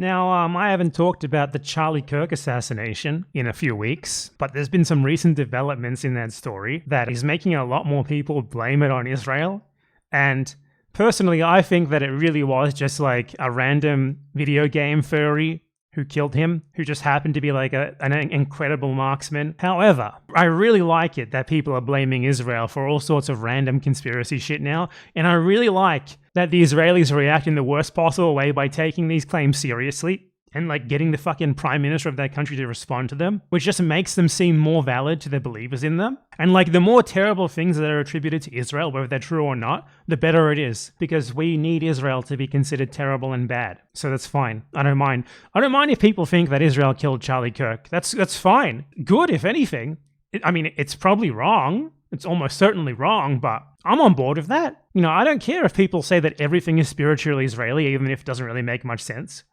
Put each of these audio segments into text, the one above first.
Now, I haven't talked about the Charlie Kirk assassination in a few weeks, but there's been some recent developments in that story that is making a lot more people blame it on Israel. And personally, I think that it really was just like a random video game furry who killed him, who just happened to be like an incredible marksman. However, I really like it that people are blaming Israel for all sorts of random conspiracy shit now, and I really like that the Israelis react in the worst possible way by taking these claims seriously and like getting the fucking prime minister of that country to respond to them, which just makes them seem more valid to the believers in them. And like the more terrible things that are attributed to Israel, whether they're true or not, the better it is, because we need Israel to be considered terrible and bad. So that's fine. I don't mind. I don't mind if people think that Israel killed Charlie Kirk. That's fine. Good, if anything. It's probably wrong. It's almost certainly wrong, but I'm on board with that. You know, I don't care if people say that everything is spiritually Israeli, even if it doesn't really make much sense.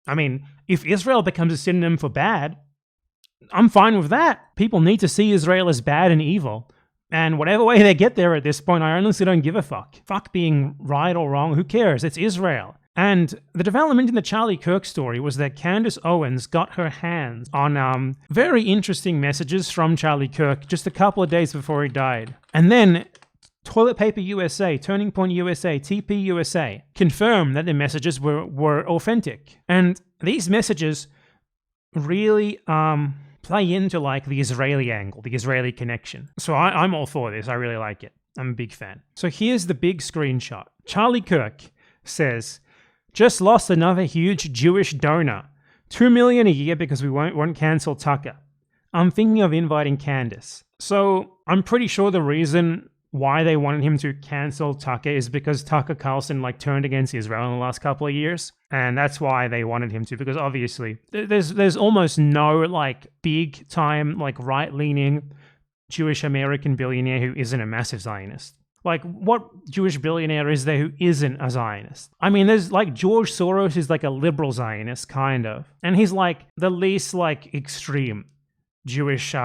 I mean, if Israel becomes a synonym for bad, I'm fine with that. People need to see Israel as bad and evil. And whatever way they get there at this point, I honestly don't give a fuck. Fuck being right or wrong, who cares? It's Israel. And the development in the Charlie Kirk story was that Candace Owens got her hands on very interesting messages from Charlie Kirk just a couple of days before he died. And then Toilet Paper USA, Turning Point USA, TPUSA confirmed that the messages were authentic. And these messages really play into like the Israeli angle, the Israeli connection. So I'm all for this. I really like it. I'm a big fan. So here's the big screenshot. Charlie Kirk says, "Just lost another huge Jewish donor. $2 million a year because we won't cancel Tucker. I'm thinking of inviting Candace." So I'm pretty sure the reason why they wanted him to cancel Tucker is because Tucker Carlson like turned against Israel in the last couple of years, and that's why they wanted him to, because obviously there's almost no like big time like right-leaning Jewish American billionaire who isn't a massive Zionist. Like, what Jewish billionaire is there who isn't a Zionist? I mean, there's like George Soros is like a liberal Zionist, kind of, and he's like the least like extreme Jewish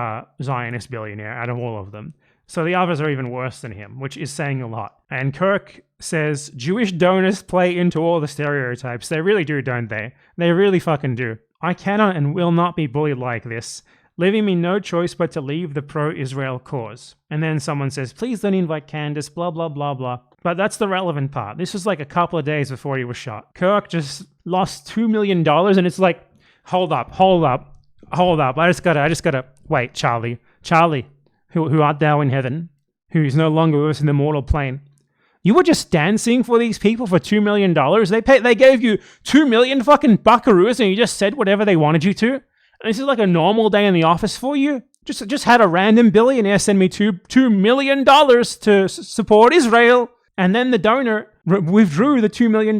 Zionist billionaire out of all of them. So the others are even worse than him, which is saying a lot. And Kirk says, "Jewish donors play into all the stereotypes." They really do, don't they? They really fucking do. "I cannot and will not be bullied like this, leaving me no choice but to leave the pro-Israel cause." And then someone says, "Please don't invite Candace, blah, blah, blah, blah." But that's the relevant part. This was like a couple of days before he was shot. Kirk just lost $2 million, and it's like, hold up. I just gotta, wait, Charlie, who art thou in heaven, who is no longer with us in the mortal plane. You were just dancing for these people for $2 million? They gave you 2 million fucking buckaroos and you just said whatever they wanted you to? And this is like a normal day in the office for you? Just had a random billionaire send me $2 million to support Israel. And then the donor withdrew the $2 million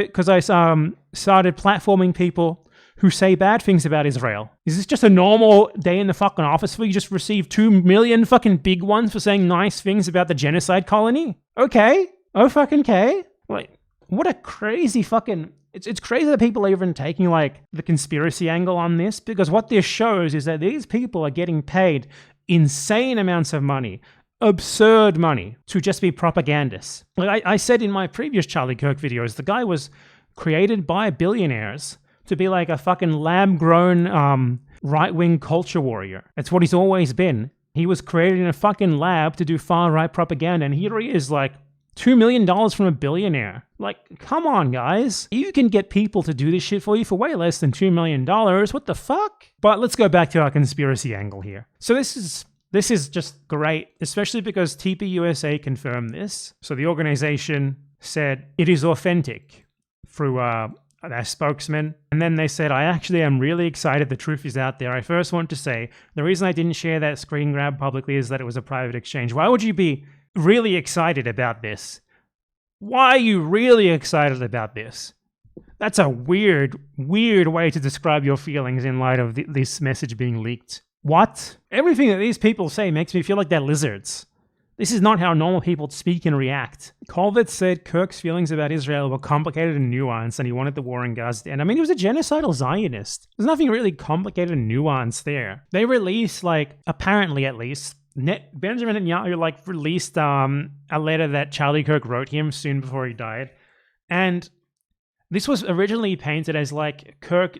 because I started platforming people who say bad things about Israel. Is this just a normal day in the fucking office for you? Just received 2 million fucking big ones for saying nice things about the genocide colony? Okay. Oh fucking okay. Like, what a crazy fucking... It's crazy that people are even taking like the conspiracy angle on this, because what this shows is that these people are getting paid insane amounts of money, absurd money, to just be propagandists. Like I said in my previous Charlie Kirk videos, the guy was created by billionaires to be like a fucking lab-grown right-wing culture warrior. That's what he's always been. He was created in a fucking lab to do far-right propaganda, and here he is like $2 million from a billionaire. Like, come on, guys. You can get people to do this shit for you for way less than $2 million. What the fuck? But let's go back to our conspiracy angle here. So this is just great, especially because TPUSA confirmed this. So the organization said it is authentic through their spokesman. And then they said, "I actually am really excited the truth is out there. I first want to say, the reason I didn't share that screen grab publicly is that it was a private exchange." Why would you be really excited about this? Why are you really excited about this? That's a weird way to describe your feelings in light of this message being leaked. What? Everything that these people say makes me feel like they're lizards. This is not how normal people speak and react. Colvett said Kirk's feelings about Israel were complicated and nuanced, and he wanted the war in Gaza to end. I mean, he was a genocidal Zionist. There's nothing really complicated and nuanced there. They released, like, apparently at least, Benjamin Netanyahu, like, released a letter that Charlie Kirk wrote him soon before he died. And This was originally painted as like Kirk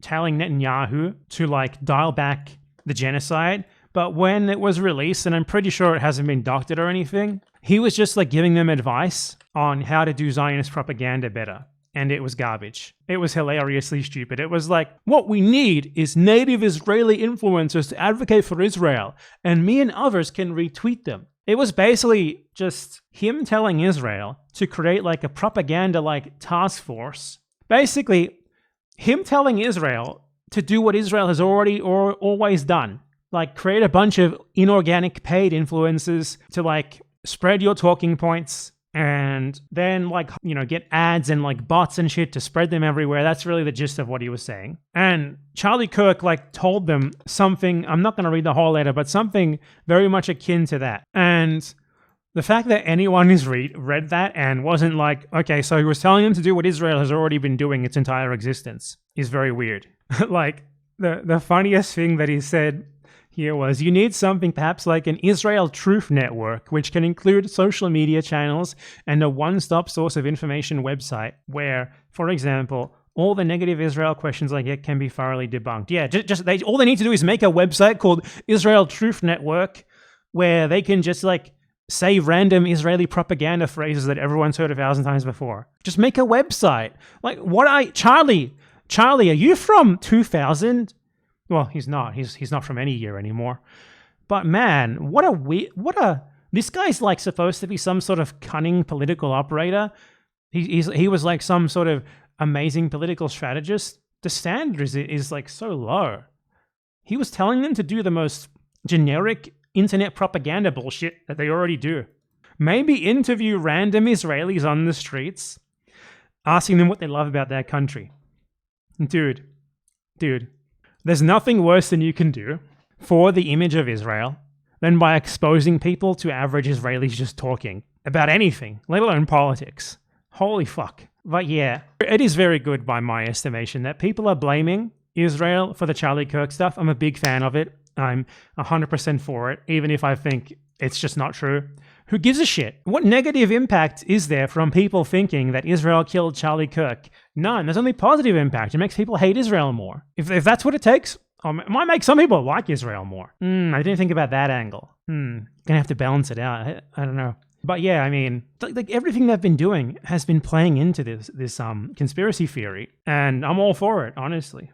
telling Netanyahu to like dial back the genocide, but when it was released, and I'm pretty sure it hasn't been doctored or anything, he was just like giving them advice on how to do Zionist propaganda better. And it was garbage. It was hilariously stupid. It was like, what we need is native Israeli influencers to advocate for Israel, and me and others can retweet them. It was basically just him telling Israel to create like a propaganda like task force. Basically, him telling Israel to do what Israel has already or always done. Like create a bunch of inorganic paid influencers to like spread your talking points, and then like, you know, get ads and like bots and shit to spread them everywhere. That's really the gist of what he was saying. And Charlie Kirk like told them something, I'm not going to read the whole letter, but something very much akin to that. And the fact that anyone has read that and wasn't like, okay, so he was telling them to do what Israel has already been doing its entire existence is very weird. Like the funniest thing that he said here was, you need something perhaps like an Israel Truth Network, which can include social media channels and a one-stop source of information website where, for example, all the negative Israel questions I get can be thoroughly debunked. Yeah, all they need to do is make a website called Israel Truth Network where they can just like say random Israeli propaganda phrases that everyone's heard 1,000 times before. Just make a website. Like, Charlie, are you from 2000? Well, he's not. He's not from any year anymore. But man, this guy's like supposed to be some sort of cunning political operator. He was like some sort of amazing political strategist. The standard is like so low. He was telling them to do the most generic internet propaganda bullshit that they already do. Maybe interview random Israelis on the streets, asking them what they love about their country. Dude. There's nothing worse than you can do for the image of Israel than by exposing people to average Israelis just talking about anything, let alone politics. Holy fuck. But yeah, it is very good by my estimation that people are blaming Israel for the Charlie Kirk stuff. I'm a big fan of it. I'm 100% for it, even if I think it's just not true. Who gives a shit? What negative impact is there from people thinking that Israel killed Charlie Kirk? None. There's only positive impact. It makes people hate Israel more. If that's what it takes, it might make some people like Israel more. I didn't think about that angle. Gonna have to balance it out. I don't know. But yeah, I mean, like everything they've been doing has been playing into this conspiracy theory, and I'm all for it, honestly.